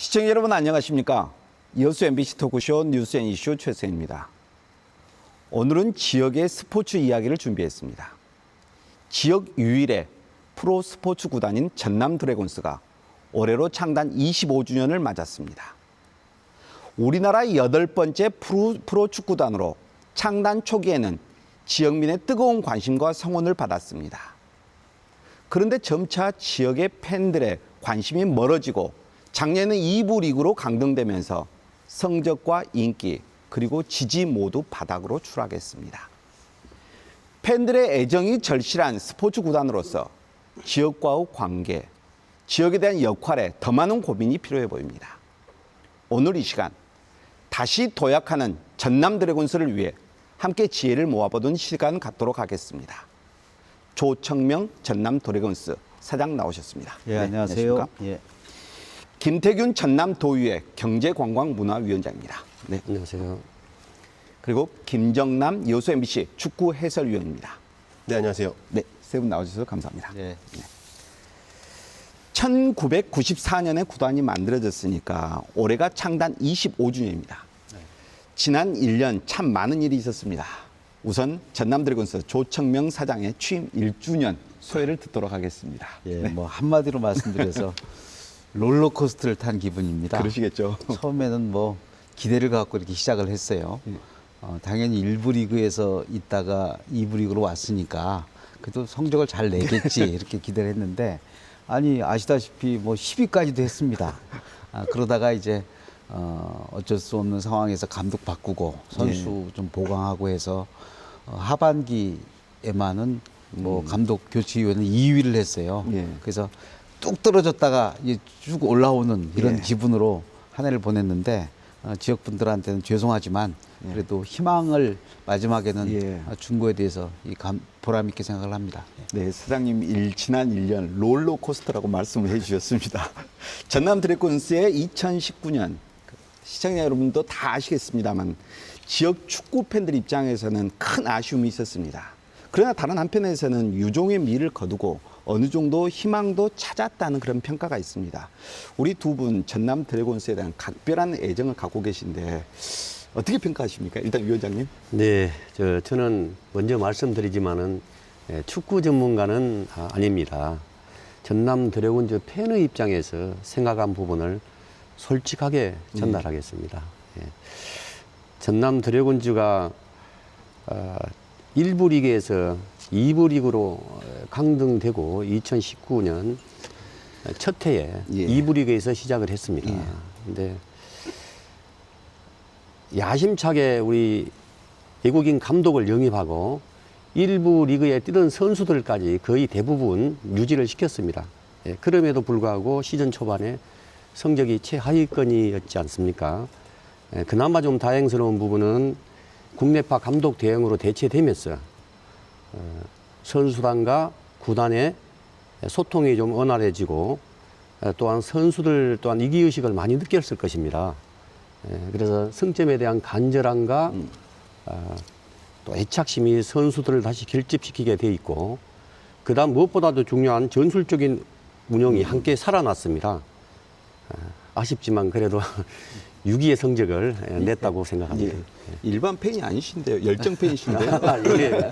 시청자 여러분 안녕하십니까? 여수 MBC 토크쇼 뉴스 앤 이슈 최승입니다. 오늘은 지역의 스포츠 이야기를 준비했습니다. 지역 유일의 프로 스포츠 구단인 전남 드래곤스가 올해로 창단 25주년을 맞았습니다. 우리나라의 8번째 프로 축구단으로 창단 초기에는 지역민의 뜨거운 관심과 성원을 받았습니다. 그런데 점차 지역의 팬들의 관심이 멀어지고 작년에 2부 리그로 강등되면서 성적과 인기 그리고 지지 모두 바닥으로 추락했습니다. 팬들의 애정이 절실한 스포츠 구단으로서 지역과의 관계, 지역에 대한 역할에 더 많은 고민이 필요해 보입니다. 오늘 이 시간 다시 도약하는 전남 드래곤스를 위해 함께 지혜를 모아보던 시간 갖도록 하겠습니다. 조청명 전남 드래곤스 사장 나오셨습니다. 예, 안녕하세요. 안녕하십니까? 예. 김태균 전남 도의회 경제관광문화위원장입니다. 네. 안녕하세요. 그리고 김정남 여수 MBC 축구 해설위원입니다. 네, 안녕하세요. 네, 세 분 나와주셔서 감사합니다. 예. 1994년에 구단이 만들어졌으니까 올해가 창단 25주년입니다. 지난 1년 참 많은 일이 있었습니다. 우선 전남 드래곤스 조청명 사장의 취임 1주년 소회를 듣도록 하겠습니다. 예, 뭐 한마디로 말씀드려서 롤러코스터를 탄 기분입니다. 그러시겠죠. 처음에는 뭐 기대를 갖고 이렇게 시작을 했어요. 당연히 1부 리그에서 있다가 2부 리그로 왔으니까 그래도 성적을 잘 내겠지 이렇게 기대를 했는데 아니 아시다시피 뭐 10위까지도 했습니다. 그러다가 이제 어쩔 수 없는 상황에서 감독 바꾸고 선수 좀 보강하고 해서 하반기에만은 뭐 감독 교체위원회 2위를 했어요. 예. 그래서 뚝 떨어졌다가 이제 쭉 올라오는 이런 예. 기분으로 한 해를 보냈는데 지역 분들한테는 죄송하지만 그래도 희망을 마지막에는 예. 준 거에 대해서 보람 있게 생각을 합니다. 네, 사장님 지난 1년 롤러코스터라고 말씀을 해주셨습니다. 전남 드래곤스의 2019년 시청자 여러분도 다 아시겠습니다만 지역 축구 팬들 입장에서는 큰 아쉬움이 있었습니다. 그러나 다른 한편에서는 유종의 미를 거두고 어느 정도 희망도 찾았다는 그런 평가가 있습니다. 우리 두 분 전남 드래곤스에 대한 각별한 애정을 갖고 계신데 어떻게 평가하십니까? 일단 위원장님. 네, 저는 먼저 말씀드리지만은 축구 전문가는 아닙니다. 전남 드래곤즈 팬의 입장에서 생각한 부분을 솔직하게 전달하겠습니다. 예. 전남 드래곤즈가 1부 리그에서 2부 리그로 강등되고 2019년 첫 해에 예. 2부 리그에서 시작을 했습니다. 근데 야심차게 우리 외국인 감독을 영입하고 1부 리그에 뛰던 선수들까지 거의 대부분 유지를 시켰습니다. 예, 그럼에도 불구하고 시즌 초반에 성적이 최하위권이었지 않습니까? 예, 그나마 좀 다행스러운 부분은 국내파 감독 대응으로 대체되면서 선수단과 구단의 소통이 좀 원활해지고 또한 선수들 또한 이기의식을 많이 느꼈을 것입니다. 그래서 승점에 대한 간절함과 또 애착심이 선수들을 다시 결집시키게 돼 있고 그다음 무엇보다도 중요한 전술적인 운영이 함께 살아났습니다. 아쉽지만 그래도 6위의 성적을 냈다고 생각합니다. 예. 일반 팬이 아니신데요. 열정 팬이신데요. 예.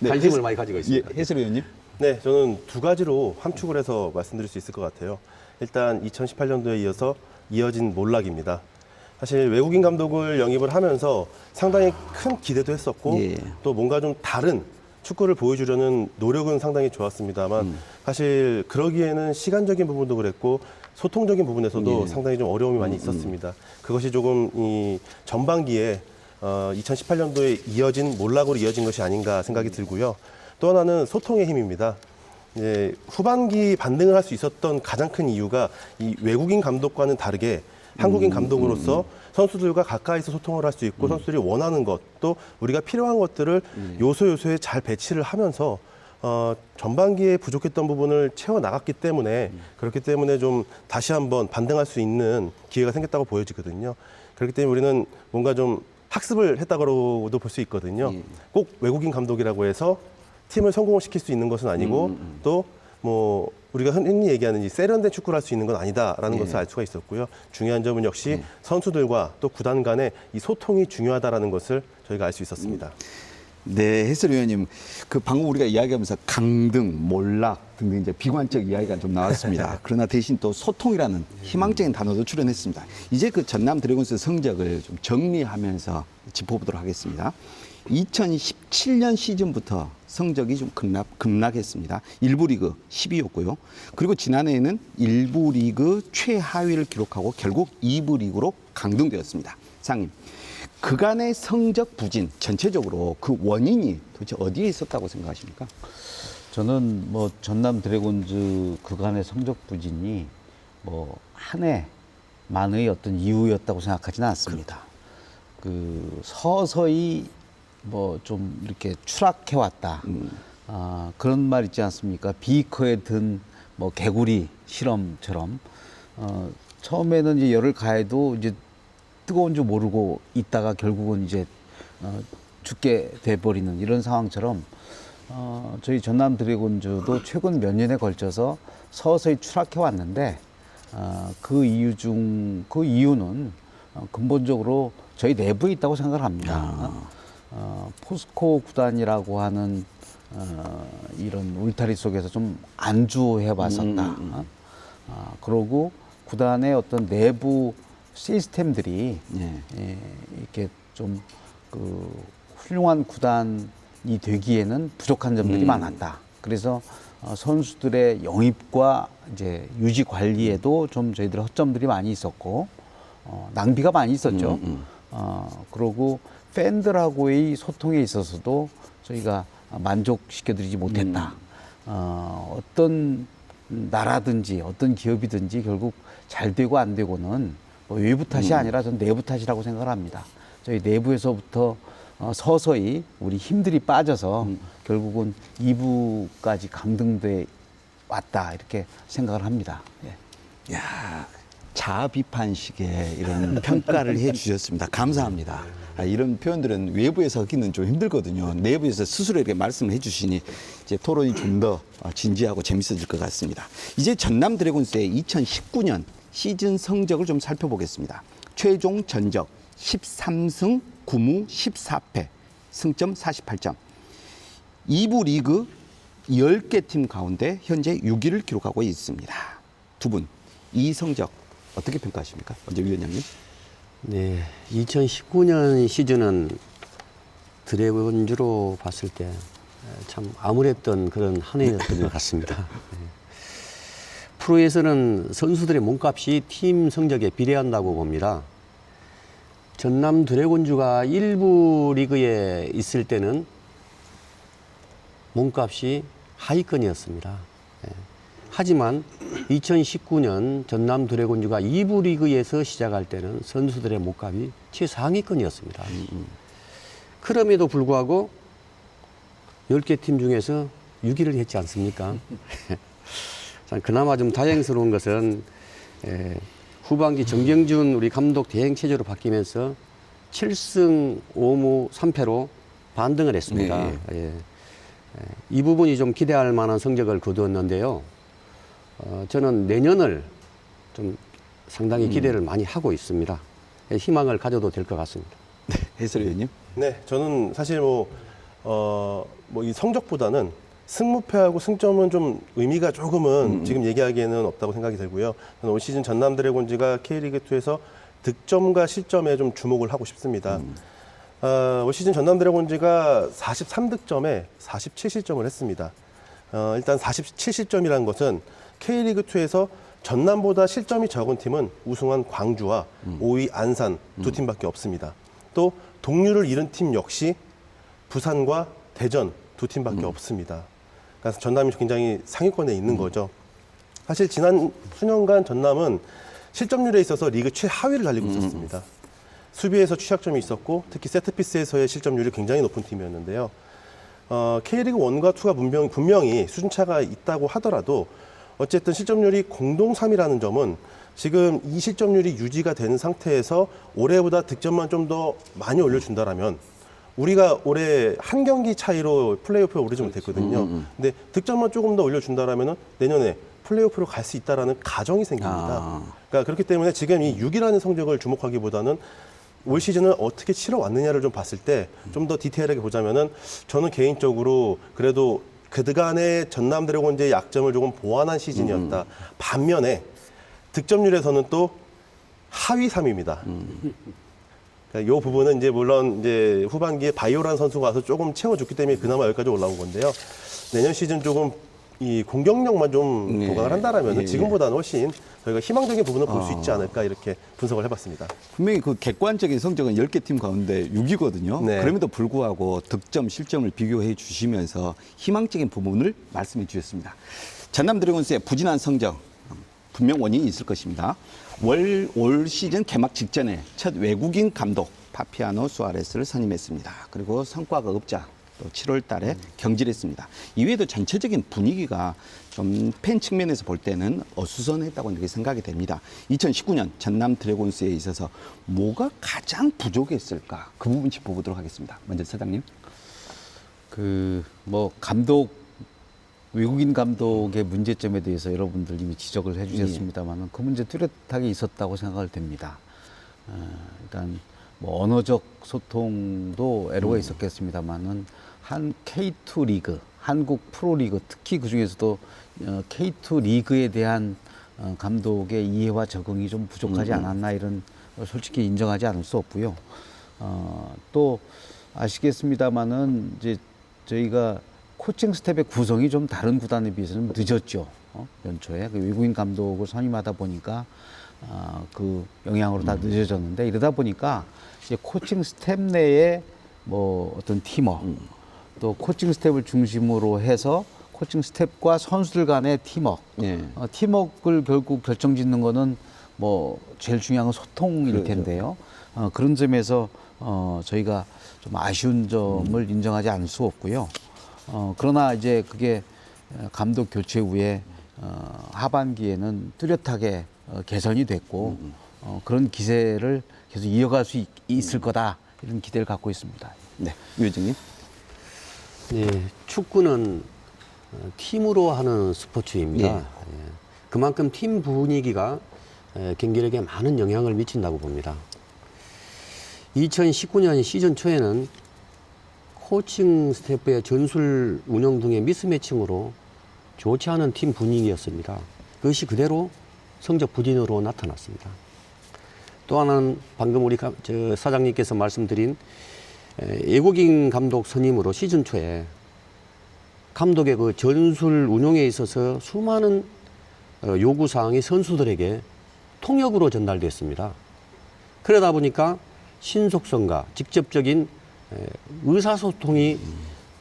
관심을 많이 가지고 있습니다. 예, 해설위원님. 네, 저는 두 가지로 함축을 해서 말씀드릴 수 있을 것 같아요. 일단 2018년도에 이어서 이어진 몰락입니다. 사실 외국인 감독을 영입을 하면서 상당히 큰 기대도 했었고 예. 또 뭔가 좀 다른 축구를 보여주려는 노력은 상당히 좋았습니다만 사실 그러기에는 시간적인 부분도 그랬고 소통적인 부분에서도 예. 상당히 좀 어려움이 많이 있었습니다. 그것이 조금 이 전반기에 2018년도에 이어진 몰락으로 이어진 것이 아닌가 생각이 들고요. 또 하나는 소통의 힘입니다. 이제 후반기 반등을 할 수 있었던 가장 큰 이유가 이 외국인 감독과는 다르게 한국인 감독으로서 선수들과 가까이서 소통을 할 수 있고 선수들이 원하는 것, 또 우리가 필요한 것들을 요소요소에 잘 배치를 하면서 전반기에 부족했던 부분을 채워 나갔기 때문에 그렇기 때문에 좀 다시 한번 반등할 수 있는 기회가 생겼다고 보여지거든요. 그렇기 때문에 우리는 뭔가 좀 학습을 했다고도 볼 수 있거든요. 꼭 외국인 감독이라고 해서 팀을 성공을 시킬 수 있는 것은 아니고 또 뭐 우리가 흔히 얘기하는 이 세련된 축구를 할 수 있는 건 아니다라는 것을 알 수가 있었고요. 중요한 점은 역시 선수들과 또 구단 간의 이 소통이 중요하다라는 것을 저희가 알 수 있었습니다. 네, 해설위원님, 그 방금 우리가 이야기하면서 강등, 몰락 등등 이제 비관적 이야기가 좀 나왔습니다. 그러나 대신 또 소통이라는 희망적인 단어도 출연했습니다. 이제 그 전남 드래곤스 성적을 좀 정리하면서 짚어보도록 하겠습니다. 2017년 시즌부터 성적이 좀 급락했습니다. 1부 리그 10위였고요. 그리고 지난해에는 1부 리그 최하위를 기록하고 결국 2부 리그로 강등되었습니다. 상임, 그간의 성적 부진 전체적으로 그 원인이 도대체 어디에 있었다고 생각하십니까? 저는 뭐 전남 드래곤즈 그간의 성적 부진이 뭐 한 해만의 어떤 이유였다고 생각하지는 않습니다. 그 서서히 뭐 좀 이렇게 추락해 왔다. 그런 말 있지 않습니까? 비커에 든 뭐 개구리 실험처럼 처음에는 이제 열을 가해도 이제 뜨거운 줄 모르고 있다가 결국은 이제 죽게 돼버리는 이런 상황처럼 저희 전남 드래곤즈도 최근 몇 년에 걸쳐서 서서히 추락해 왔는데 그 이유는 근본적으로 저희 내부에 있다고 생각을 합니다. 포스코 구단이라고 하는 이런 울타리 속에서 좀 안주해 왔었다. 그러고 구단의 어떤 내부 시스템들이 이렇게 좀 그 훌륭한 구단이 되기에는 부족한 점들이 많았다. 그래서 선수들의 영입과 이제 유지 관리에도 좀 저희들 허점들이 많이 있었고 낭비가 많이 있었죠. 그리고 팬들하고의 소통에 있어서도 저희가 만족시켜드리지 못했다. 어떤 나라든지 어떤 기업이든지 결국 잘 되고 안 되고는 뭐 외부 탓이 아니라 전 내부 탓이라고 생각을 합니다. 저희 내부에서부터 서서히 우리 힘들이 빠져서 결국은 2부까지 강등돼 왔다 이렇게 생각을 합니다. 예. 야, 자아 비판식의 이런 평가를 해주셨습니다. 감사합니다. 이런 표현들은 외부에서 하기는 좀 힘들거든요. 내부에서 스스로 이렇게 말씀을 해주시니 이제 토론이 좀 더 진지하고 재밌어질 것 같습니다. 이제 전남 드래곤스의 2019년 시즌 성적을 좀 살펴보겠습니다. 최종 전적 13승 9무 14패, 승점 48점. 2부 리그 10개 팀 가운데 현재 6위를 기록하고 있습니다. 두 분, 이 성적 어떻게 평가하십니까? 먼저 위원장님. 네, 2019년 시즌은 드래곤즈로 봤을 때 참 암울했던 그런 한 해였던 것 같습니다. 네. 프로에서는 선수들의 몸값이 팀 성적에 비례한다고 봅니다. 전남 드래곤즈가 1부 리그에 있을 때는 몸값이 하위권이었습니다. 예. 하지만 2019년 전남 드래곤즈가 2부 리그에서 시작할 때는 선수들의 몸값이 최상위권이었습니다. 그럼에도 불구하고 10개 팀 중에서 6위를 했지 않습니까? 그나마 좀 다행스러운 것은 후반기 정병준 우리 감독 대행 체제로 바뀌면서 7승 5무 3패로 반등을 했습니다. 예. 이 부분이 좀 기대할 만한 성적을 거두었는데요. 저는 내년을 좀 상당히 기대를 많이 하고 있습니다. 희망을 가져도 될 것 같습니다. 해설위원님. 네, 저는 사실 이 성적보다는 승무패하고 승점은 좀 의미가 조금은 지금 얘기하기에는 없다고 생각이 들고요. 저는 올 시즌 전남 드래곤즈가 K리그2에서 득점과 실점에 좀 주목을 하고 싶습니다. 올 시즌 전남 드래곤즈가 43득점에 47실점을 했습니다. 일단 47실점이라는 것은 K리그2에서 전남보다 실점이 적은 팀은 우승한 광주와 5위 안산 두 팀밖에 없습니다. 또 동률을 잃은 팀 역시 부산과 대전 두 팀밖에 없습니다. 그래서 전남이 굉장히 상위권에 있는 거죠. 사실 지난 수년간 전남은 실점률에 있어서 리그 최하위를 달리고 있었습니다. 수비에서 취약점이 있었고 특히 세트피스에서의 실점률이 굉장히 높은 팀이었는데요. K리그 1과 2가 분명히 수준차가 있다고 하더라도 어쨌든 실점률이 공동 3위라는 점은 지금 이 실점률이 유지가 된 상태에서 올해보다 득점만 좀 더 많이 올려준다라면 우리가 올해 한 경기 차이로 플레이오프에 오르지 못했거든요. 근데 득점만 조금 더 올려준다라면 내년에 플레이오프로 갈 수 있다라는 가정이 생깁니다. 그러니까 그렇기 때문에 지금 이 6위라는 성적을 주목하기보다는 올 시즌을 어떻게 치러 왔느냐를 좀 봤을 때 좀 더 디테일하게 보자면은 저는 개인적으로 그래도 그간의 전남 드래곤즈의 약점을 조금 보완한 시즌이었다. 반면에 득점률에서는 또 하위 3위입니다. 그러니까 이 부분은 이제 물론 이제 후반기에 바이오란 선수가 와서 조금 채워줬기 때문에 그나마 여기까지 올라온 건데요. 내년 시즌 조금 이 공격력만 좀 보강을 한다라면 지금보다는 훨씬 저희가 희망적인 부분을 볼 수 있지 않을까 이렇게 분석을 해봤습니다. 분명히 그 객관적인 성적은 10개 팀 가운데 6위거든요. 네. 그럼에도 불구하고 득점, 실점을 비교해 주시면서 희망적인 부분을 말씀해 주셨습니다. 전남 드래곤스의 부진한 성적 분명 원인이 있을 것입니다. 올 시즌 개막 직전에 첫 외국인 감독 파피아노 수아레스를 선임했습니다. 그리고 성과가 없자 또 7월 달에 경질했습니다. 이외에도 전체적인 분위기가 좀 팬 측면에서 볼 때는 어수선했다고 이렇게 생각이 됩니다. 2019년 전남 드래곤스에 있어서 뭐가 가장 부족했을까? 그 부분 짚어보도록 하겠습니다. 먼저 사장님. 외국인 감독의 문제점에 대해서 여러분들 이미 지적을 해주셨습니다만 그 문제 뚜렷하게 있었다고 생각을 됩니다. 일단 뭐 언어적 소통도 애로가 있었겠습니다만은 한 K2 리그, 한국 프로리그, 특히 그 중에서도 K2 리그에 대한 감독의 이해와 적응이 좀 부족하지 않았나 이런 걸 솔직히 인정하지 않을 수 없고요. 또 아시겠습니다만은 이제 저희가 코칭 스텝의 구성이 좀 다른 구단에 비해서는 늦었죠. 연초에 그 외국인 감독을 선임하다 보니까 그 영향으로 다 늦어졌는데 이러다 보니까 이제 코칭 스텝 내에 뭐 어떤 팀워크 또 코칭 스텝을 중심으로 해서 코칭 스텝과 선수들 간의 팀워크, 팀워크를 결국 결정짓는 거는 뭐 제일 중요한 건 소통일 텐데요. 그런 점에서 저희가 좀 아쉬운 점을 인정하지 않을 수 없고요. 그러나 이제 그게 감독 교체 후에 하반기에는 뚜렷하게 개선이 됐고 그런 기세를 계속 이어갈 수 있을 거다 이런 기대를 갖고 있습니다. 네, 유 회장님. 네, 축구는 팀으로 하는 스포츠입니다. 예, 그만큼 팀 분위기가 경기력에 많은 영향을 미친다고 봅니다. 2019년 시즌 초에는 코칭 스태프의 전술 운영 등의 미스매칭으로 좋지 않은 팀 분위기였습니다. 그것이 그대로 성적 부진으로 나타났습니다. 또 하나는 방금 우리 사장님께서 말씀드린 외국인 감독 선임으로 시즌 초에 감독의 그 전술 운용에 있어서 수많은 요구사항이 선수들에게 통역으로 전달됐습니다. 그러다 보니까 신속성과 직접적인 의사소통이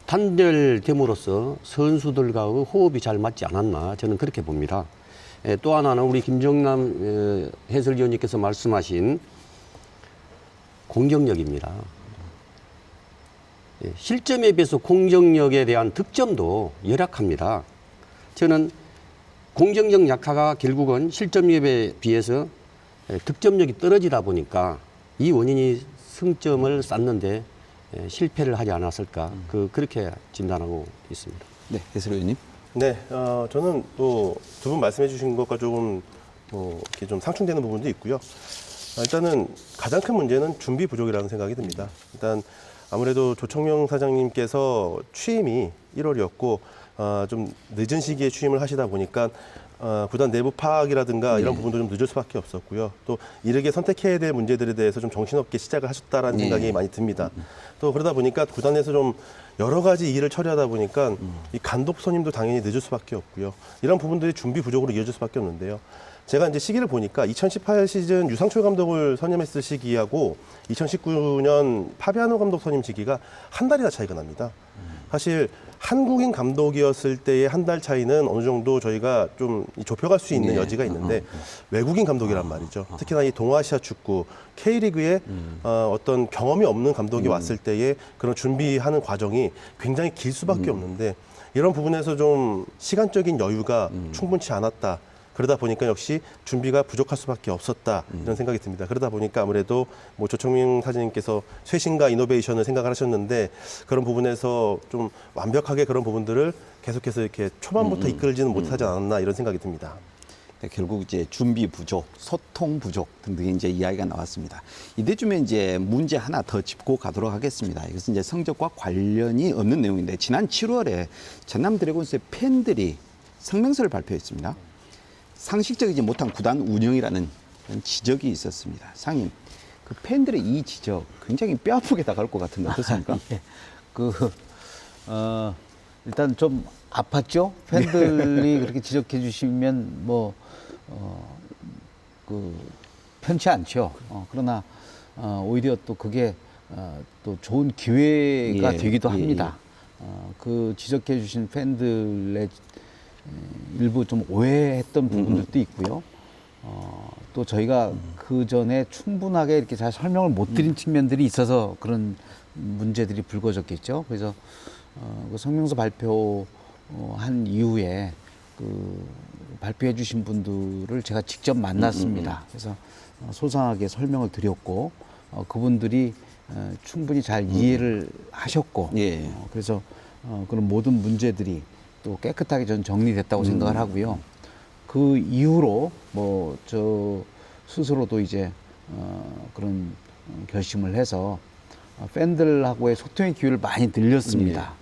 단절됨으로써 선수들과의 호흡이 잘 맞지 않았나 저는 그렇게 봅니다. 또 하나는 우리 김정남 해설위원님께서 말씀하신 공격력입니다. 실점에 비해서 공격력에 대한 득점도 열악합니다. 저는 공격력 약화가 결국은 실점력에 비해서 득점력이 떨어지다 보니까 이 원인이 승점을 쌓는데 실패를 하지 않았을까 그렇게 진단하고 있습니다. 네, 해설위원님. 네, 저는 또 두 분 말씀해 주신 것과 조금 이렇게 좀 상충되는 부분도 있고요. 일단은 가장 큰 문제는 준비 부족이라는 생각이 듭니다. 일단 아무래도 조청명 사장님께서 취임이 1월이었고 좀 늦은 시기에 취임을 하시다 보니까 구단 내부 파악이라든가 이런 부분도 좀 늦을 수밖에 없었고요. 또 이르게 선택해야 될 문제들에 대해서 좀 정신없게 시작을 하셨다라는 생각이 많이 듭니다. 또 그러다 보니까 구단에서 좀 여러 가지 일을 처리하다 보니까 이 감독 선임도 당연히 늦을 수밖에 없고요. 이런 부분들이 준비 부족으로 이어질 수밖에 없는데요. 제가 이제 시기를 보니까 2018 시즌 유상철 감독을 선임했을 시기하고 2019년 파비아노 감독 선임 시기가 한 달이나 차이가 납니다. 사실 한국인 감독이었을 때의 한 달 차이는 어느 정도 저희가 좀 좁혀갈 수 있는 여지가 있는데 외국인 감독이란 말이죠. 특히나 이 동아시아 축구 K리그에 어떤 경험이 없는 감독이 왔을 때의 그런 준비하는 과정이 굉장히 길 수밖에 없는데 이런 부분에서 좀 시간적인 여유가 충분치 않았다. 그러다 보니까 역시 준비가 부족할 수밖에 없었다 이런 생각이 듭니다. 그러다 보니까 아무래도 뭐 조청민 사장님께서 쇄신과 이노베이션을 생각을 하셨는데 그런 부분에서 좀 완벽하게 그런 부분들을 계속해서 이렇게 초반부터 이끌지는 못하지 않았나 이런 생각이 듭니다. 네, 결국 이제 준비 부족, 소통 부족 등등의 이제 이야기가 나왔습니다. 이때쯤에 이제 문제 하나 더 짚고 가도록 하겠습니다. 이것은 이제 성적과 관련이 없는 내용인데 지난 7월에 전남 드래곤스의 팬들이 성명서를 발표했습니다. 상식적이지 못한 구단 운영이라는 그런 지적이 있었습니다. 상임, 그 팬들의 이 지적 굉장히 뼈아프게 다가올 것 같은데 어떻습니까? 예. 일단 좀 아팠죠? 팬들이 그렇게 지적해 주시면 편치 않죠. 그러나 오히려 또 그게 또 좋은 기회가 예, 되기도 예, 합니다. 그 지적해 주신 팬들의 일부 좀 오해했던 부분들도 있고요. 또 저희가 그 전에 충분하게 이렇게 잘 설명을 못 드린 측면들이 있어서 그런 문제들이 불거졌겠죠. 그래서 그 성명서 발표한 이후에 그 발표해 주신 분들을 제가 직접 만났습니다. 그래서 소상하게 설명을 드렸고 그분들이 충분히 잘 이해를 하셨고 예. 그래서 그런 모든 문제들이 또 깨끗하게 전 정리됐다고 생각을 하고요. 그 이후로 저 스스로도 이제 그런 결심을 해서 팬들하고의 소통의 기회를 많이 늘렸습니다.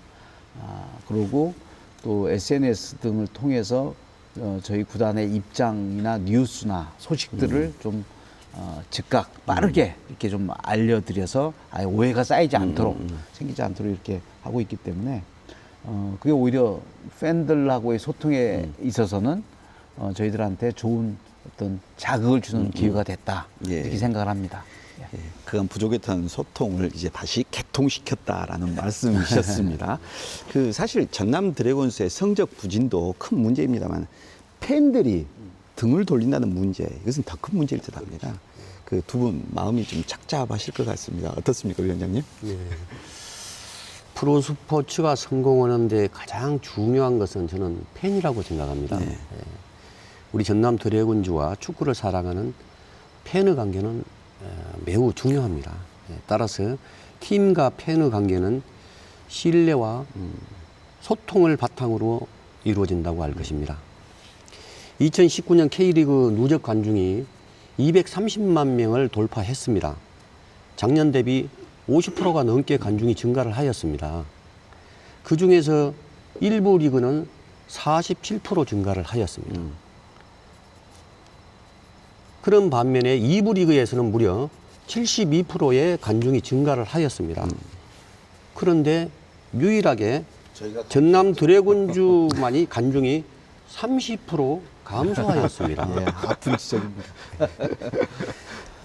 그리고 또 SNS 등을 통해서 저희 구단의 입장이나 뉴스나 소식들을 좀 즉각 빠르게 이렇게 좀 알려드려서 아예 오해가 쌓이지 않도록 생기지 않도록 이렇게 하고 있기 때문에 그게 오히려 팬들하고의 소통에 있어서는 저희들한테 좋은 어떤 자극을 주는 기회가 됐다 예. 이렇게 생각을 합니다. 예, 그간 부족했던 소통을 이제 다시 개통시켰다라는 말씀이셨습니다. 그 사실 전남 드래곤스의 성적 부진도 큰 문제입니다만 팬들이 등을 돌린다는 문제, 이것은 더 큰 문제일 듯합니다. 그 두 분 마음이 좀 착잡하실 것 같습니다. 어떻습니까, 위원장님? 네. 프로 스포츠가 성공하는데 가장 중요한 것은 저는 팬이라고 생각합니다. 네. 예. 우리 전남 드래곤즈와 축구를 사랑하는 팬의 관계는 매우 중요합니다. 예. 따라서 팀과 팬의 관계는 신뢰와 소통을 바탕으로 이루어진다고 할 것입니다. 2019년 K리그 누적 관중이 230만 명을 돌파했습니다. 작년 대비 50%가 넘게 관중이 증가를 하였습니다. 그 중에서 1부 리그는 47% 증가를 하였습니다. 그런 반면에 2부 리그에서는 무려 72%의 관중이 증가를 하였습니다. 그런데 유일하게 전남 드래곤즈만이 관중이 30% 감소하였습니다. 예, 아픈 지적입니다.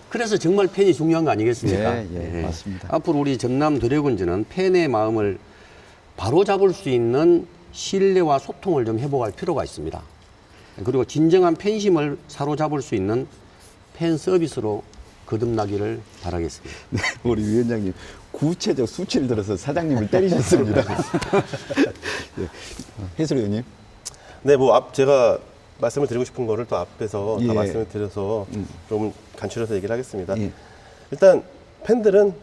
그래서 정말 팬이 중요한 거 아니겠습니까? 예, 맞습니다. 앞으로 우리 전남 드래곤즈는 팬의 마음을 바로잡을 수 있는 신뢰와 소통을 좀 회복할 필요가 있습니다. 그리고 진정한 팬심을 사로잡을 수 있는 팬 서비스로 거듭나기를 바라겠습니다. 네, 우리 위원장님 구체적 수치를 들어서 사장님을 때리셨습니다. 네. 해설 의원님. 네, 제가 말씀을 드리고 싶은 거를 또 앞에서 예. 다 말씀을 드려서 좀 간추려서 얘기를 하겠습니다. 예. 일단 팬들은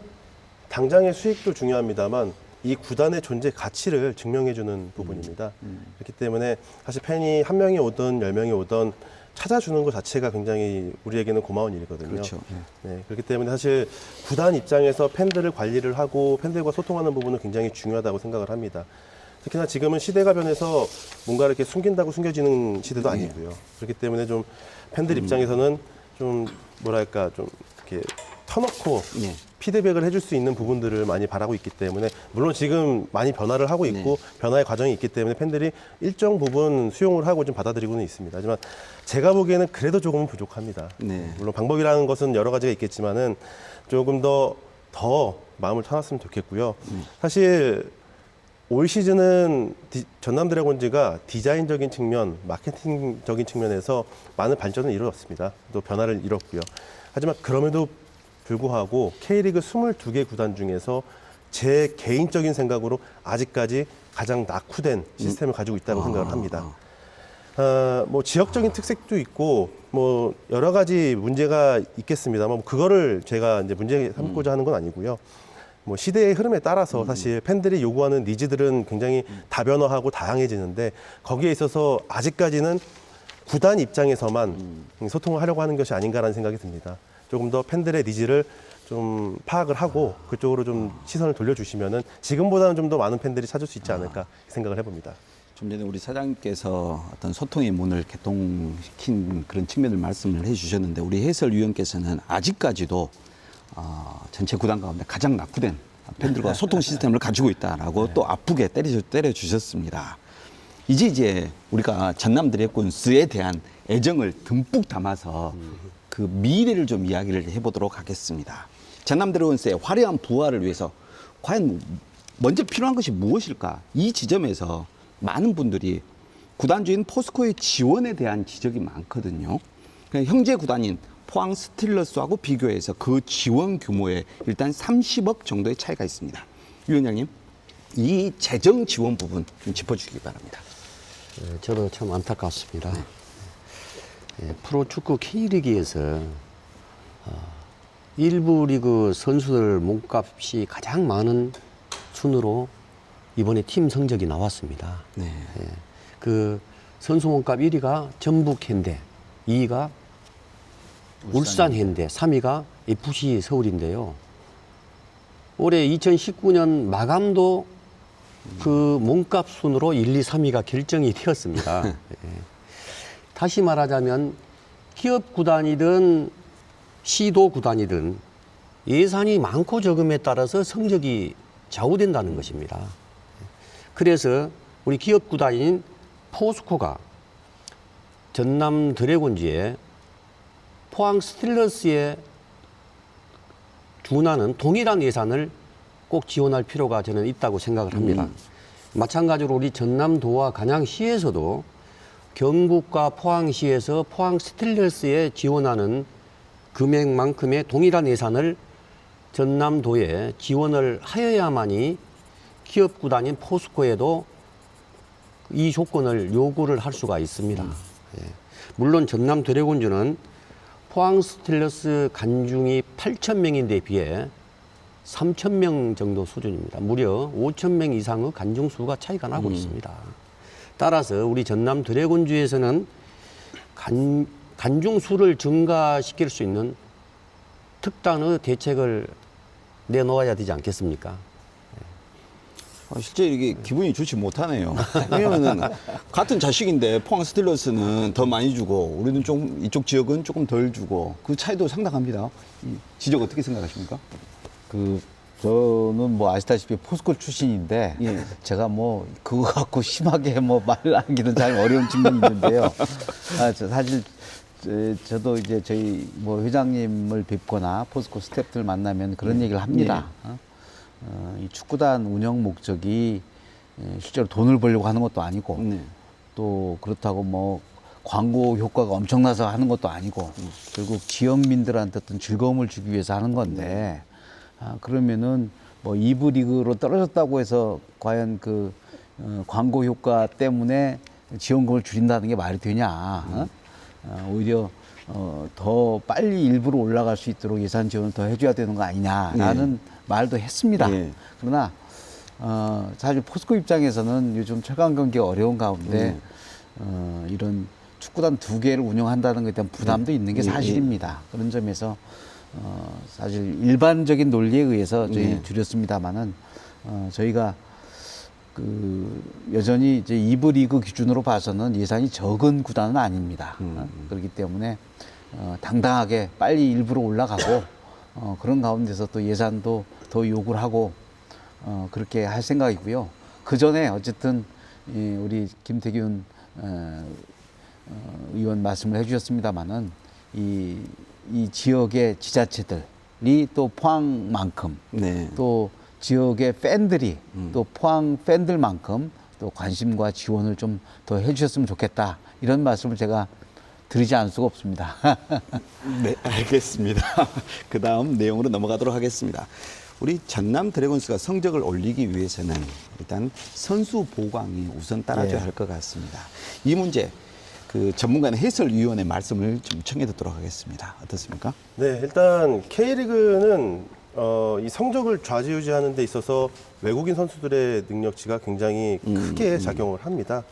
당장의 수익도 중요합니다만 이 구단의 존재 가치를 증명해주는 부분입니다. 그렇기 때문에 사실 팬이 한 명이 오든 10명이 오든 찾아주는 것 자체가 굉장히 우리에게는 고마운 일이거든요. 그렇죠. 네, 그렇기 때문에 사실 구단 입장에서 팬들을 관리를 하고 팬들과 소통하는 부분은 굉장히 중요하다고 생각을 합니다. 특히나 지금은 시대가 변해서 뭔가 이렇게 숨긴다고 숨겨지는 시대도 아니고요. 그렇기 때문에 좀 팬들 입장에서는 좀 뭐랄까 좀 이렇게 터놓고 예. 피드백을 해줄 수 있는 부분들을 많이 바라고 있기 때문에 물론 지금 많이 변화를 하고 있고 변화의 과정이 있기 때문에 팬들이 일정 부분 수용을 하고 좀 받아들이고는 있습니다. 하지만 제가 보기에는 그래도 조금은 부족합니다. 네. 물론 방법이라는 것은 여러 가지가 있겠지만은 조금 더 마음을 터놨으면 좋겠고요. 사실 올 시즌은 전남 드래곤즈가 디자인적인 측면, 마케팅적인 측면에서 많은 발전을 이루었습니다. 또 변화를 이뤘고요. 하지만 그럼에도 불구하고 K리그 22개 구단 중에서 제 개인적인 생각으로 아직까지 가장 낙후된 시스템을 가지고 있다고 생각을 합니다. 뭐 지역적인 특색도 있고 뭐 여러 가지 문제가 있겠습니다만 그거를 제가 이제 문제 삼고자 하는 건 아니고요. 뭐 시대의 흐름에 따라서 사실 팬들이 요구하는 니즈들은 굉장히 다변화하고 다양해지는데 거기에 있어서 아직까지는 구단 입장에서만 소통을 하려고 하는 것이 아닌가라는 생각이 듭니다. 조금 더 팬들의 니즈를 좀 파악을 하고 그쪽으로 좀 시선을 돌려주시면은 지금보다는 좀 더 많은 팬들이 찾을 수 있지 않을까 생각을 해봅니다. 좀 전에 우리 사장님께서 어떤 소통의 문을 개통시킨 그런 측면을 말씀을 해주셨는데 우리 해설위원께서는 아직까지도 전체 구단 가운데 가장 낙후된 팬들과 소통 시스템을 가지고 있다라고 또 아프게 때려주셨습니다. 이제 우리가 전남 드래곤스에 대한 애정을 듬뿍 담아서 그 미래를 좀 이야기를 해보도록 하겠습니다. 전남 드래곤스의 화려한 부활을 위해서 과연 먼저 필요한 것이 무엇일까? 이 지점에서 많은 분들이 구단주인 포스코의 지원에 대한 지적이 많거든요. 형제 구단인 포항 스틸러스하고 비교해서 그 지원 규모에 일단 30억 정도의 차이가 있습니다. 위원장님, 이 재정 지원 부분 좀 짚어주시기 바랍니다. 저도 참 안타깝습니다. 프로축구 K리그에서 일부 리그 선수들 몸값이 가장 많은 순으로 이번에 팀 성적이 나왔습니다. 네. 그 선수 몸값 1위가 전북 현대, 2위가 울산 현대, 3위가 FC 서울인데요. 올해 2019년 마감도 그 몸값 순으로 1, 2, 3위가 결정이 되었습니다. 다시 말하자면 기업 구단이든 시도 구단이든 예산이 많고 적음에 따라서 성적이 좌우된다는 것입니다. 그래서 우리 기업 구단인 포스코가 전남 드래곤즈에 포항 스틸러스에 준하는 동일한 예산을 꼭 지원할 필요가 저는 있다고 생각을 합니다. 마찬가지로 우리 전남도와 간양시에서도 경북과 포항시에서 포항 스틸러스에 지원하는 금액만큼의 동일한 예산을 전남도에 지원을 하여야만이 기업 구단인 포스코에도 이 조건을 요구를 할 수가 있습니다. 물론 전남 드래곤즈는 포항 스틸러스 관중이 8,000명인데 비해 3,000명 정도 수준입니다. 무려 5,000명 이상의 관중 수가 차이가 나고 있습니다. 따라서 우리 전남 드래곤즈에서는 관중 수를 증가시킬 수 있는 특단의 대책을 내놓아야 되지 않겠습니까? 실제 이게 기분이 좋지 못하네요. 왜냐면은 같은 자식인데 포항 스틸러스는 더 많이 주고 우리는 좀 이쪽 지역은 조금 덜 주고 그 차이도 상당합니다. 이 지적 어떻게 생각하십니까? 저는 뭐 아시다시피 포스코 출신인데 예. 제가 뭐 그거 갖고 심하게 뭐 말하기는 잘 어려운 측면이 있는데요. 사실 저도 이제 저희 뭐 회장님을 뵙거나 포스코 스태프들 만나면 그런 얘기를 합니다. 이 축구단 운영 목적이 실제로 돈을 벌려고 하는 것도 아니고 또 그렇다고 뭐 광고 효과가 엄청나서 하는 것도 아니고 결국 지역민들한테 어떤 즐거움을 주기 위해서 하는 건데 그러면은 뭐 2부 리그로 떨어졌다고 해서 과연 그 광고 효과 때문에 지원금을 줄인다는 게 말이 되냐? 오히려 더 빨리 일부로 올라갈 수 있도록 예산 지원을 더 해줘야 되는 거 아니냐라는 말도 했습니다. 그러나 사실 포스코 입장에서는 요즘 최강 경기가 어려운 가운데 이런 축구단 2개를 운영한다는 것에 대한 부담도 있는 게 사실입니다. 그런 점에서 사실 일반적인 논리에 의해서 저희 줄였습니다만은 저희가 여전히 이제 2부 리그 기준으로 봐서는 예산이 적은 구단은 아닙니다. 그렇기 때문에 당당하게 빨리 일부로 올라가고 그런 가운데서 또 예산도 더 요구를 하고 그렇게 할 생각이고요. 그 전에 어쨌든 우리 김태균 의원 말씀을 해주셨습니다만은 이 지역의 지자체들이 또 포항만큼 또 지역의 팬들이 또 포항 팬들만큼 또 관심과 지원을 좀 더 해주셨으면 좋겠다 이런 말씀을 제가 드리지 않을 수가 없습니다. 네, 알겠습니다. 그 다음 내용으로 넘어가도록 하겠습니다. 우리 전남 드래곤스가 성적을 올리기 위해서는 일단 선수 보강이 우선 따라줘야 할 것 같습니다. 이 문제 그 전문가는 해설위원의 말씀을 좀 청해 듣도록 하겠습니다. 어떻습니까? 네, 일단 K리그는 이 성적을 좌지우지하는 데 있어서 외국인 선수들의 능력치가 굉장히 크게 작용을 합니다.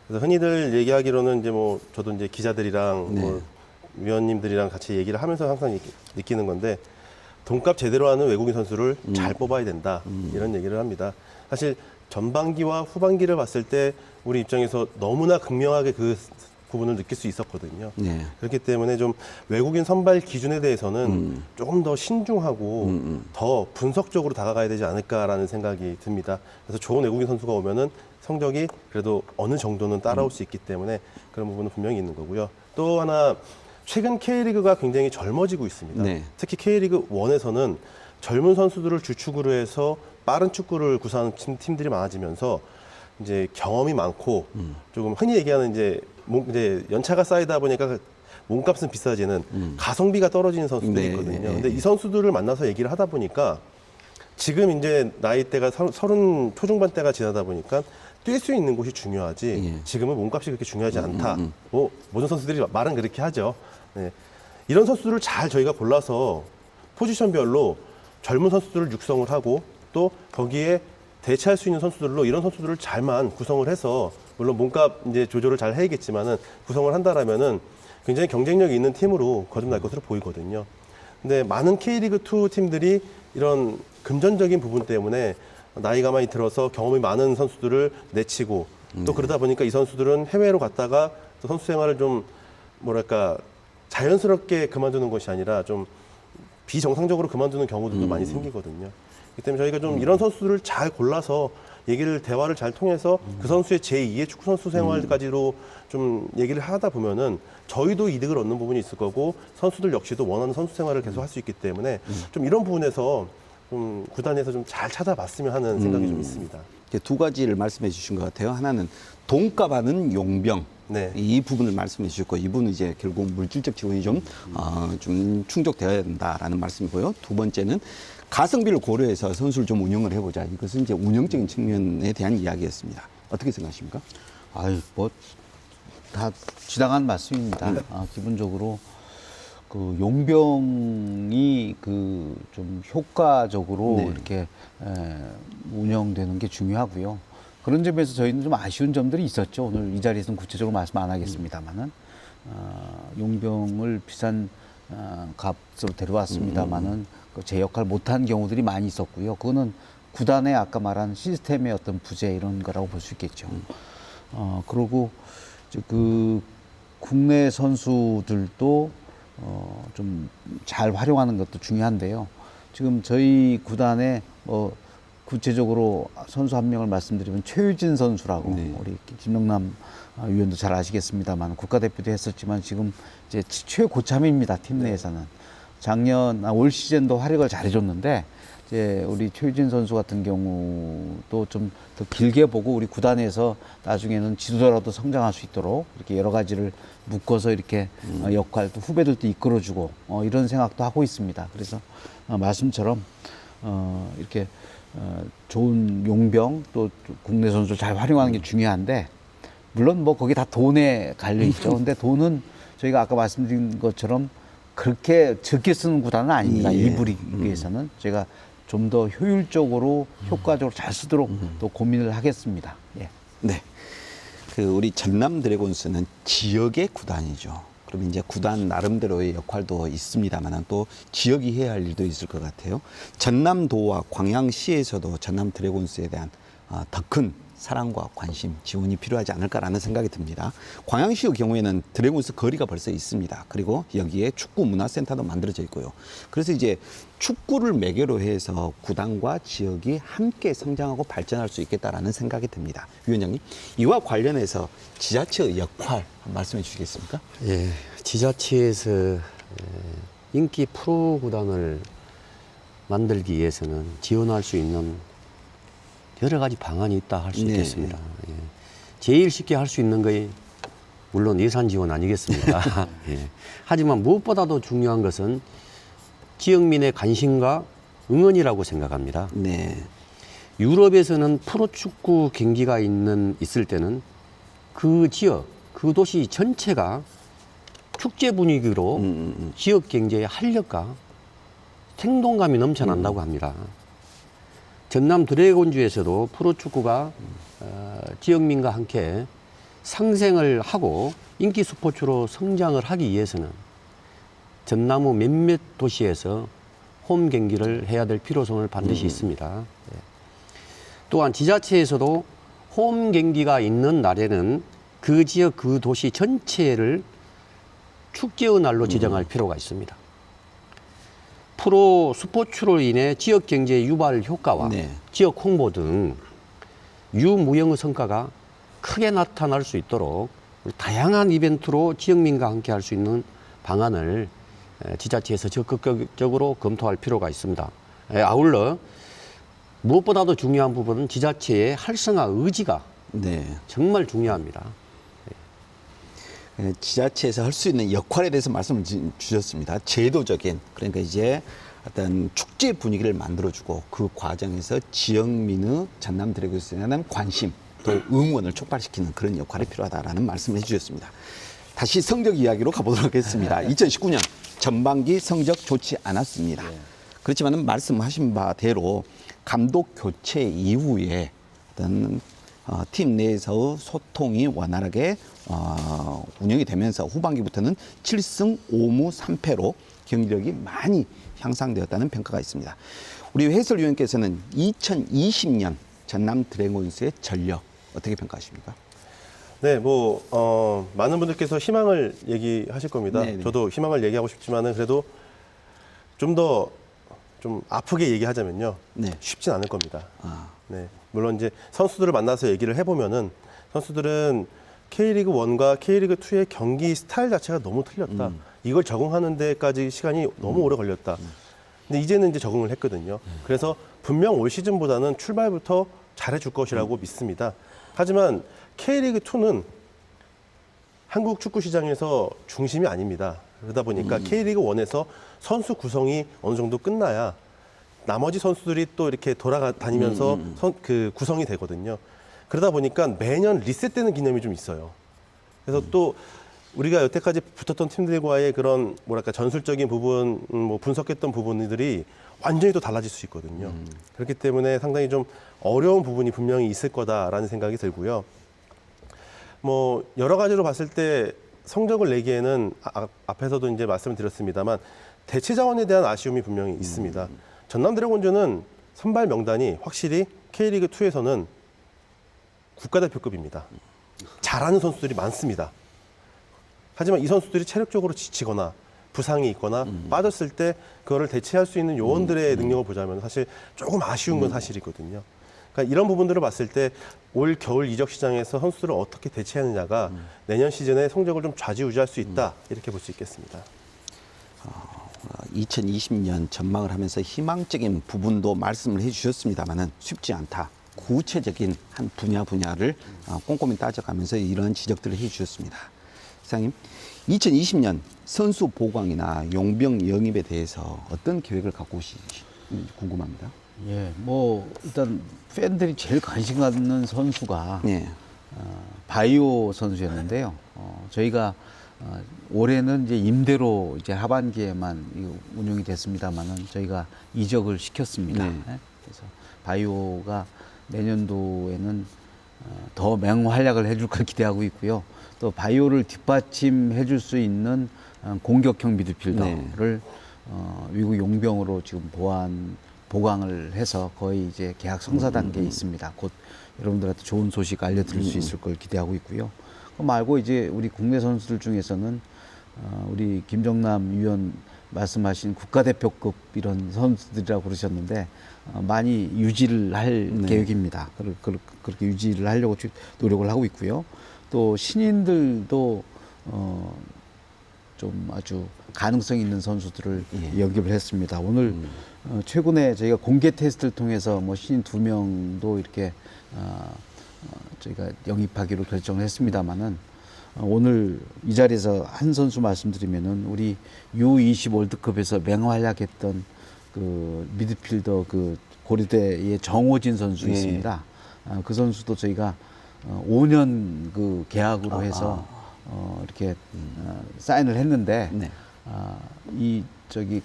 그래서 흔히들 얘기하기로는 이제 뭐 저도 이제 기자들이랑 뭐 위원님들이랑 같이 얘기를 하면서 항상 느끼는 건데 돈값 제대로 하는 외국인 선수를 잘 뽑아야 된다 이런 얘기를 합니다. 사실 전반기와 후반기를 봤을 때 우리 입장에서 너무나 극명하게 그 부분을 느낄 수 있었거든요. 네. 그렇기 때문에 좀 외국인 선발 기준에 대해서는 조금 더 신중하고 더 분석적으로 다가가야 되지 않을까라는 생각이 듭니다. 그래서 좋은 외국인 선수가 오면은 성적이 그래도 어느 정도는 따라올 수 있기 때문에 그런 부분은 분명히 있는 거고요. 또 하나 최근 K리그가 굉장히 젊어지고 있습니다. 네. 특히 K리그 1에서는 젊은 선수들을 주축으로 해서 빠른 축구를 구사하는 팀들이 많아지면서 이제 경험이 많고 조금 흔히 얘기하는 이제 연차가 쌓이다 보니까 몸값은 비싸지는 가성비가 떨어지는 선수들이 네, 있거든요. 네, 근데 이 선수들을 만나서 얘기를 하다 보니까 지금 이제 나이대가 30 초중반 때가 지나다 보니까 뛸 수 있는 곳이 중요하지 예. 지금은 몸값이 그렇게 중요하지 않다. 뭐 모든 선수들이 말은 그렇게 하죠. 네. 이런 선수들을 잘 저희가 골라서 포지션별로 젊은 선수들을 육성을 하고 또 거기에 대체할 수 있는 선수들로 이런 선수들을 잘만 구성을 해서 물론 몸값 이제 조절을 잘 해야겠지만은 구성을 한다라면은 굉장히 경쟁력이 있는 팀으로 거듭날 것으로 보이거든요. 근데 많은 K리그2 팀들이 이런 금전적인 부분 때문에 나이가 많이 들어서 경험이 많은 선수들을 내치고 또 그러다 보니까 이 선수들은 해외로 갔다가 또 선수 생활을 좀 뭐랄까 자연스럽게 그만두는 것이 아니라 좀 비정상적으로 그만두는 경우들도 많이 생기거든요. 그렇기 때문에 저희가 좀 이런 선수들을 잘 골라서 대화를 잘 통해서 그 선수의 제2의 축구 선수 생활까지로 좀 얘기를 하다 보면은 저희도 이득을 얻는 부분이 있을 거고 선수들 역시도 원하는 선수 생활을 계속 할 수 있기 때문에 좀 이런 부분에서 좀 구단에서 좀 잘 찾아봤으면 하는 생각이 좀 있습니다. 이제 두 가지를 말씀해 주신 것 같아요. 하나는 돈값 하는 용병. 네. 이 부분을 말씀해 주셨고, 이분은 이제 결국 물질적 지원이 좀 충족되어야 된다라는 말씀이고요. 두 번째는 가성비를 고려해서 선수를 좀 운영을 해보자. 이것은 이제 운영적인 측면에 대한 이야기였습니다. 어떻게 생각하십니까? 아유, 뭐, 다 지당한 말씀입니다. 기본적으로 그 용병이 그 좀 효과적으로 네. 이렇게 운영되는 게 중요하고요. 그런 점에서 저희는 좀 아쉬운 점들이 있었죠. 오늘 이 자리에서는 구체적으로 말씀 안 하겠습니다만은 용병을 비싼 값으로 데려왔습니다만은 제 역할 못한 경우들이 많이 있었고요. 그거는 구단의 아까 말한 시스템의 어떤 부재 이런 거라고 볼 수 있겠죠. 그리고 이제 그 국내 선수들도 좀 잘 활용하는 것도 중요한데요. 지금 저희 구단에 뭐 구체적으로 선수 한 명을 말씀드리면 최유진 선수라고 네. 우리 김영남 위원도 잘 아시겠습니다만 국가대표도 했었지만 지금 이제 최고참입니다. 팀 내에서는. 올 시즌도 활약을 잘해줬는데 이제 우리 최유진 선수 같은 경우도 좀 더 길게 보고 우리 구단에서 나중에는 지도자로도 성장할 수 있도록 이렇게 여러 가지를 묶어서 이렇게 역할 또 후배들도 이끌어주고 이런 생각도 하고 있습니다. 그래서 말씀처럼 이렇게 좋은 용병 또 국내 선수를 잘 활용하는 게 중요한데 물론 뭐 거기 다 돈에 갈려 있죠. 근데 돈은 저희가 아까 말씀드린 것처럼 그렇게 적게 쓰는 구단은 아닙니다. 예. 일부 리그에서는 제가 좀 더 효율적으로 효과적으로 잘 쓰도록 또 고민을 하겠습니다. 예. 네. 그 우리 전남 드래곤스는 지역의 구단이죠. 그럼 이제 구단 나름대로의 역할도 있습니다만 또 지역이 해야 할 일도 있을 것 같아요. 전남도와 광양시에서도 전남 드래곤스에 대한 더 큰 사랑과 관심, 지원이 필요하지 않을까라는 생각이 듭니다. 광양시의 경우에는 드래곤스 거리가 벌써 있습니다. 그리고 여기에 축구 문화센터도 만들어져 있고요. 그래서 이제 축구를 매개로 해서 구단과 지역이 함께 성장하고 발전할 수 있겠다라는 생각이 듭니다. 위원장님, 이와 관련해서 지자체의 역할 말씀해 주시겠습니까? 예, 지자체에서 인기 프로 구단을 만들기 위해서는 지원할 수 있는 여러 가지 방안이 있다 할 수 네. 있겠습니다. 예. 제일 쉽게 할 수 있는 것이 물론 예산 지원 아니겠습니까? 예. 하지만 무엇보다도 중요한 것은 지역민의 관심과 응원이라고 생각합니다. 네. 유럽에서는 프로축구 경기가 있을 때는 그 지역, 그 도시 전체가 축제 분위기로 지역 경제의 활력과 생동감이 넘쳐난다고 합니다. 전남 드래곤주에서도 프로축구가 지역민과 함께 상생을 하고 인기 스포츠로 성장을 하기 위해서는 전남의 몇몇 도시에서 홈 경기를 해야 될 필요성을 반드시 있습니다. 예. 또한 지자체에서도 홈 경기가 있는 날에는 그 지역 그 도시 전체를 축제의 날로 지정할 필요가 있습니다. 프로 스포츠로 인해 지역 경제 유발 효과와 네. 지역 홍보 등 유무형의 성과가 크게 나타날 수 있도록 다양한 이벤트로 지역민과 함께 할 수 있는 방안을 지자체에서 적극적으로 검토할 필요가 있습니다. 아울러 무엇보다도 중요한 부분은 지자체의 활성화 의지가 네. 정말 중요합니다. 지자체에서 할 수 있는 역할에 대해서 말씀을 주셨습니다. 제도적인, 그러니까 이제 어떤 축제 분위기를 만들어주고 그 과정에서 지역민의 전남 드래곤스에 대한 관심 또 응원을 촉발시키는 그런 역할이 필요하다라는 말씀을 해주셨습니다. 다시 성적 이야기로 가보도록 하겠습니다. 2019년 전반기 성적 좋지 않았습니다. 그렇지만 말씀하신 바대로 감독 교체 이후에 어떤 팀 내에서 소통이 원활하게 운영이 되면서 후반기부터는 7승 5무 3패로 경기력이 많이 향상되었다는 평가가 있습니다. 우리 해설위원께서는 2020년 전남 드래곤스의 전력 어떻게 평가하십니까? 네, 많은 분들께서 희망을 얘기하실 겁니다. 네네. 저도 희망을 얘기하고 싶지만은 그래도 좀 더 좀 아프게 얘기하자면요. 네. 쉽진 않을 겁니다. 아. 네. 물론 이제 선수들을 만나서 얘기를 해보면은 선수들은 K리그 1과 K리그 2의 경기 스타일 자체가 너무 틀렸다. 이걸 적응하는 데까지 시간이 너무 오래 걸렸다. 근데 이제는 이제 적응을 했거든요. 그래서 분명 올 시즌보다는 출발부터 잘해줄 것이라고 믿습니다. 하지만 K리그 2는 한국 축구 시장에서 중심이 아닙니다. 그러다 보니까 K리그 1에서 선수 구성이 어느 정도 끝나야 나머지 선수들이 또 이렇게 돌아다니면서 그 구성이 되거든요. 그러다 보니까 매년 리셋되는 개념이 좀 있어요. 그래서 또 우리가 여태까지 붙었던 팀들과의 그런 뭐랄까 전술적인 부분, 분석했던 부분들이 완전히 또 달라질 수 있거든요. 그렇기 때문에 상당히 좀 어려운 부분이 분명히 있을 거다라는 생각이 들고요. 여러 가지로 봤을 때 성적을 내기에는 앞에서도 이제 말씀을 드렸습니다만 대체 자원에 대한 아쉬움이 분명히 있습니다. 전남 드래곤즈는 선발 명단이 확실히 K리그 2에서는 국가대표급입니다. 잘하는 선수들이 많습니다. 하지만 이 선수들이 체력적으로 지치거나 부상이 있거나 빠졌을 때 그거를 대체할 수 있는 요원들의 능력을 보자면 사실 조금 아쉬운 건 사실이거든요. 그러니까 이런 부분들을 봤을 때 올 겨울 이적 시장에서 선수들을 어떻게 대체하느냐가 내년 시즌에 성적을 좀 좌지우지할 수 있다 이렇게 볼 수 있겠습니다. 2020년 전망을 하면서 희망적인 부분도 말씀을 해주셨습니다만은 쉽지 않다. 구체적인 한 분야를 꼼꼼히 따져가면서 이런 지적들을 해주셨습니다. 이사님, 2020년 선수 보강이나 용병 영입에 대해서 어떤 계획을 갖고 오시는지 궁금합니다. 예, 일단 팬들이 제일 관심 갖는 선수가 예. 바이오 선수였는데요. 저희가 올해는 이제 임대로 이제 하반기에만 운영이 됐습니다만은 저희가 이적을 시켰습니다. 네. 예? 그래서 바이오가 내년도에는 더 맹활약을 해줄 걸 기대하고 있고요. 또 바이오를 뒷받침해 줄 수 있는 공격형 미드필더를 미국 용병으로 지금 보강을 해서 거의 이제 계약 성사 단계에 있습니다. 곧 여러분들한테 좋은 소식 알려드릴 수 있을 걸 기대하고 있고요. 그 말고 이제 우리 국내 선수들 중에서는 우리 김정남 위원 말씀하신 국가대표급 이런 선수들이라고 그러셨는데 많이 유지를 할 계획입니다. 그렇게 유지를 하려고 노력을 하고 있고요. 또 신인들도 좀 아주 가능성 있는 선수들을 영입을 했습니다. 오늘 최근에 저희가 공개 테스트를 통해서 신인 2명도 이렇게 저희가 영입하기로 결정을 했습니다만은 오늘 이 자리에서 한 선수 말씀드리면은 우리 U20 월드컵에서 맹활약했던 그 미드필더 그 고려대의 정호진 선수 있습니다. 그 선수도 저희가 5년 그 계약으로 해서 이렇게 사인을 했는데 네. 이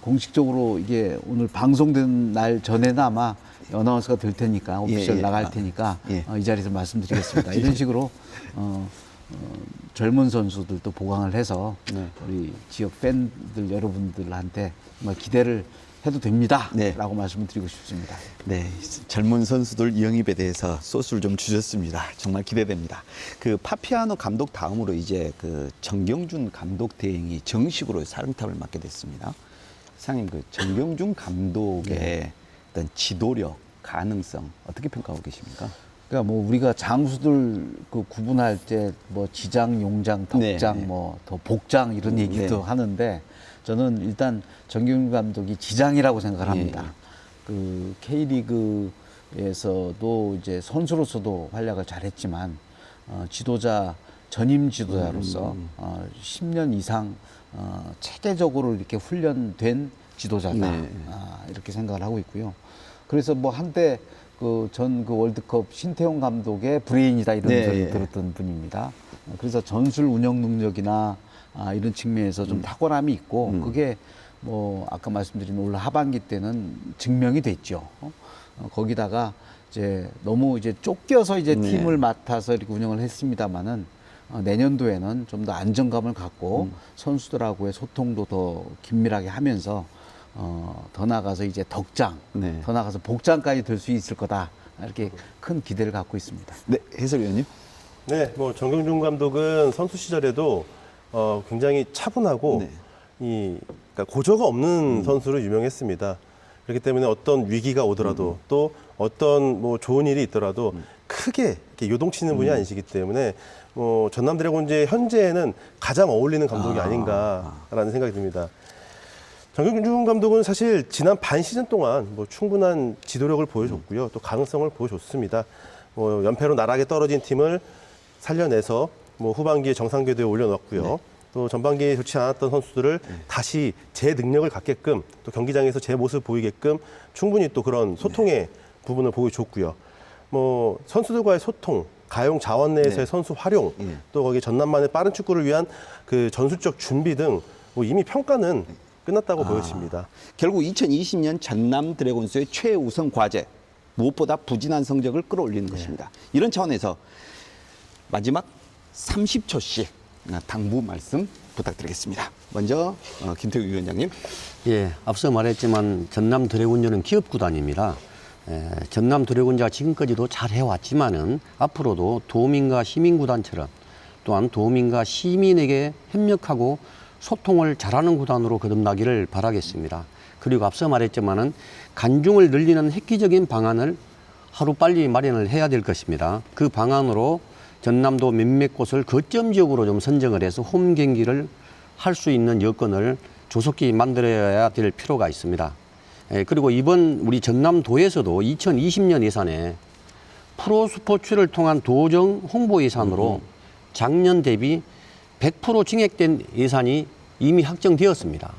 공식적으로 이게 오늘 방송된 날 전에는 아마 어나운서가 될 테니까 오피셜 예. 나갈 테니까 예. 이 자리에서 말씀드리겠습니다. 이런 식으로 젊은 선수들도 보강을 해서 네. 우리 지역 팬들 여러분들한테 정말 기대를 해도 됩니다. 네. 라고 말씀을 드리고 싶습니다. 네, 젊은 선수들 영입에 대해서 소스를 좀 주셨습니다. 정말 기대됩니다. 그 파피아노 감독 다음으로 이제 그 정경준 감독 대행이 정식으로 사령탑을 맡게 됐습니다. 사장님, 그 정경준 감독의 어떤 지도력, 가능성 어떻게 평가하고 계십니까? 그러니까 뭐 우리가 장수들 그 구분할 때 뭐 지장, 용장, 덕장, 네. 뭐 더 복장 이런 얘기도 하는데 저는 일단 정경준 감독이 지장이라고 생각을 합니다. 그 K리그에서도 이제 선수로서도 활약을 잘했지만 지도자 전임 지도자로서 10년 이상 체계적으로 이렇게 훈련된 지도자다 네. 이렇게 생각을 하고 있고요. 그래서 뭐 한때 그 월드컵 신태용 감독의 브레인이다 이런 네, 소리 예. 들었던 분입니다. 그래서 전술 운영 능력이나 이런 측면에서 좀 탁월함이 있고 그게 뭐 아까 말씀드린 올 하반기 때는 증명이 됐죠. 거기다가 이제 너무 이제 쫓겨서 이제 네. 팀을 맡아서 이렇게 운영을 했습니다마는 내년도에는 좀 더 안정감을 갖고 선수들하고의 소통도 더 긴밀하게 하면서 더 나가서 이제 덕장, 네. 더 나가서 복장까지 될 수 있을 거다. 이렇게 큰 기대를 갖고 있습니다. 네, 해설위원님. 네, 뭐 정경준 감독은 선수 시절에도 굉장히 차분하고 네. 그러니까 고저가 없는 선수로 유명했습니다. 그렇기 때문에 어떤 위기가 오더라도 또 어떤 뭐 좋은 일이 있더라도 크게 이렇게 요동치는 분이 아니시기 때문에 뭐 전남 드래곤즈의 현재에는 가장 어울리는 감독이 아닌가라는 생각이 듭니다. 정경준 감독은 사실 지난 반 시즌 동안 뭐 충분한 지도력을 보여줬고요. 또 가능성을 보여줬습니다. 뭐 연패로 나락에 떨어진 팀을 살려내서 뭐 후반기에 정상 궤도에 올려놓았고요. 또 전반기에 좋지 않았던 선수들을 다시 제 능력을 갖게끔 또 경기장에서 제 모습을 보이게끔 충분히 또 그런 소통의 부분을 보여줬고요. 뭐 선수들과의 소통, 가용 자원 내에서의 선수 활용, 또 거기 전남만의 빠른 축구를 위한 그 전술적 준비 등 뭐 이미 평가는 끝났다고 보여집니다. 결국 2020년 전남 드래곤스의 최우선 과제, 무엇보다 부진한 성적을 끌어올리는 것입니다. 이런 차원에서 마지막 30초씩 당부 말씀 부탁드리겠습니다. 먼저 김태우 위원장님. 예, 앞서 말했지만 전남 드래곤즈는 기업 구단입니다. 전남 드래곤즈가 지금까지도 잘 해왔지만은 앞으로도 도민과 시민 구단처럼 또한 도민과 시민에게 협력하고 소통을 잘하는 구단으로 거듭나기를 바라겠습니다. 그리고 앞서 말했지만은 간중을 늘리는 획기적인 방안을 하루빨리 마련을 해야 될 것입니다. 그 방안으로 전남도 몇몇 곳을 거점 지역으로 좀 선정을 해서 홈 경기를 할 수 있는 여건을 조속히 만들어야 될 필요가 있습니다. 그리고 이번 우리 전남도에서도 2020년 예산에 프로스포츠를 통한 도정 홍보 예산으로 작년 대비 100% 증액된 예산이 이미 확정되었습니다.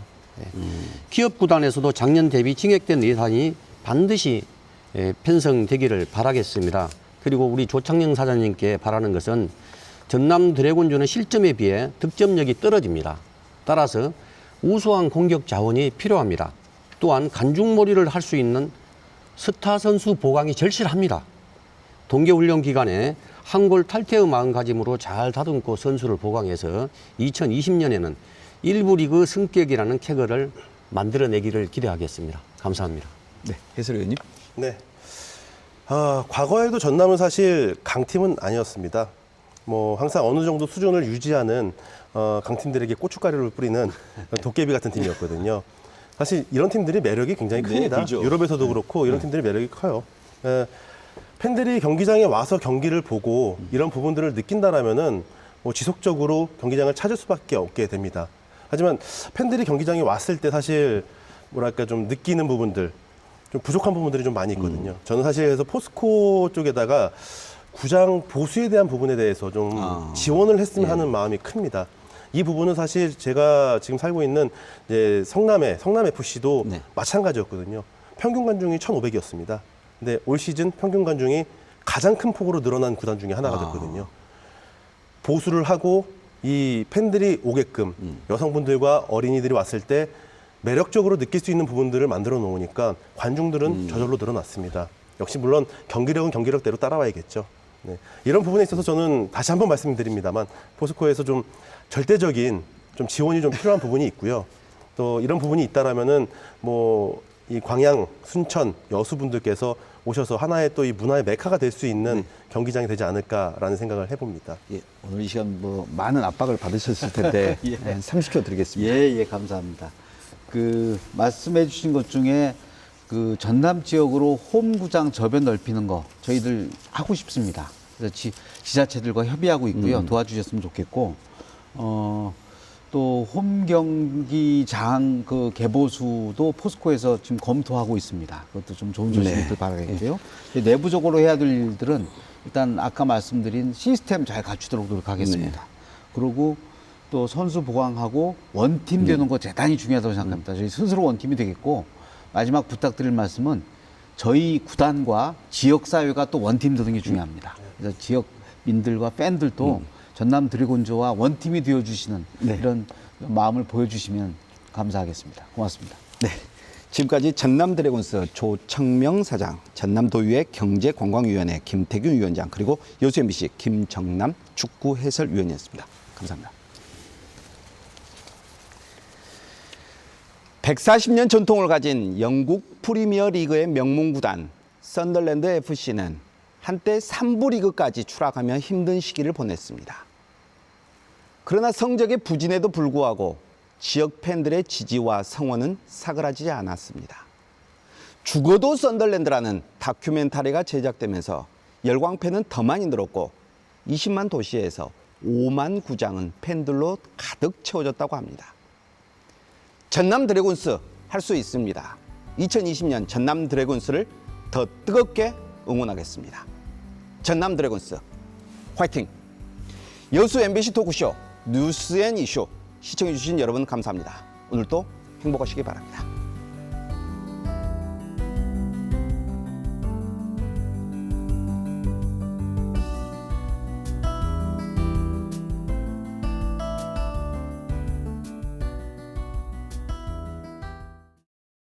기업 구단에서도 작년 대비 증액된 예산이 반드시 편성되기를 바라겠습니다. 그리고 우리 조창영 사장님께 바라는 것은 전남 드래곤즈는 실점에 비해 득점력이 떨어집니다. 따라서 우수한 공격 자원이 필요합니다. 또한 간중몰이를 할 수 있는 스타 선수 보강이 절실합니다. 동계훈련 기간에 한 골 탈퇴의 마음가짐으로 잘 다듬고 선수를 보강해서 2020년에는 1부 리그 승격이라는 쾌거를 만들어내기를 기대하겠습니다. 감사합니다. 네, 해설위원님. 네. 과거에도 전남은 사실 강팀은 아니었습니다. 뭐 항상 어느 정도 수준을 유지하는 강팀들에게 고춧가루를 뿌리는 도깨비 같은 팀이었거든요. 사실 이런 팀들이 매력이 굉장히 큽니다. 그죠. 유럽에서도 그렇고 이런 팀들이 매력이 커요. 팬들이 경기장에 와서 경기를 보고 이런 부분들을 느낀다라면은 뭐 지속적으로 경기장을 찾을 수밖에 없게 됩니다. 하지만 팬들이 경기장에 왔을 때 사실 뭐랄까 좀 느끼는 부분들, 좀 부족한 부분들이 좀 많이 있거든요. 저는 사실 그래서 포스코 쪽에다가 구장 보수에 대한 부분에 대해서 좀 지원을 했으면 하는 마음이 큽니다. 이 부분은 사실 제가 지금 살고 있는 이제 성남 FC도 네. 마찬가지였거든요. 평균 관중이 1,500이었습니다. 근데 올 시즌 평균 관중이 가장 큰 폭으로 늘어난 구단 중에 하나가 됐거든요. 보수를 하고 이 팬들이 오게끔 여성분들과 어린이들이 왔을 때 매력적으로 느낄 수 있는 부분들을 만들어 놓으니까 관중들은 저절로 늘어났습니다. 역시 물론 경기력은 경기력대로 따라와야겠죠. 네. 이런 부분에 있어서 저는 다시 한번 말씀드립니다만 포스코에서 좀 절대적인 좀 지원이 좀 필요한 부분이 있고요. 또 이런 부분이 있다라면은 뭐 이 광양, 순천 여수분들께서 오셔서 하나의 또 이 문화의 메카가 될 수 있는 경기장이 되지 않을까라는 생각을 해봅니다. 예, 오늘 이 시간 뭐 많은 압박을 받으셨을 텐데 예. 30초 드리겠습니다. 예, 감사합니다. 그 말씀해 주신 것 중에 그 전남 지역으로 홈구장 저변 넓히는 거 저희들 하고 싶습니다. 그래서 지자체들과 협의하고 있고요. 도와주셨으면 좋겠고, 또 홈 경기장 그 개보수도 포스코에서 지금 검토하고 있습니다. 그것도 좀 좋은 소식을 바라겠고요. 내부적으로 해야 될 일들은 일단 아까 말씀드린 시스템 잘 갖추도록 노력하겠습니다. 그리고 또 선수 보강하고 원팀 되는 거 대단히 중요하다고 생각합니다. 저희 스스로 원팀이 되겠고, 마지막 부탁드릴 말씀은 저희 구단과 지역사회가 또 원팀 되는 게 중요합니다. 그래서 지역민들과 팬들도 전남 드래곤즈와 원팀이 되어주시는 이런 마음을 보여주시면 감사하겠습니다. 고맙습니다. 네. 지금까지 전남 드래곤스 조청명 사장, 전남도의회 경제관광위원회 김태균 위원장, 그리고 여수 MBC 김정남 축구 해설위원이었습니다. 감사합니다. 140년 전통을 가진 영국 프리미어 리그의 명문 구단 썬더랜드 FC는 한때 3부 리그까지 추락하며 힘든 시기를 보냈습니다. 그러나 성적의 부진에도 불구하고 지역 팬들의 지지와 성원은 사그라지지 않았습니다. 죽어도 썬더랜드라는 다큐멘터리가 제작되면서 열광팬은 더 많이 늘었고 20만 도시에서 5만 구장은 팬들로 가득 채워졌다고 합니다. 전남 드래곤스 할 수 있습니다. 2020년 전남 드래곤스를 더 뜨겁게 응원하겠습니다. 전남 드래곤스 화이팅! 여수 MBC 토크쇼 뉴스 앤 이슈 시청해주신 여러분 감사합니다. 오늘도 행복하시기 바랍니다.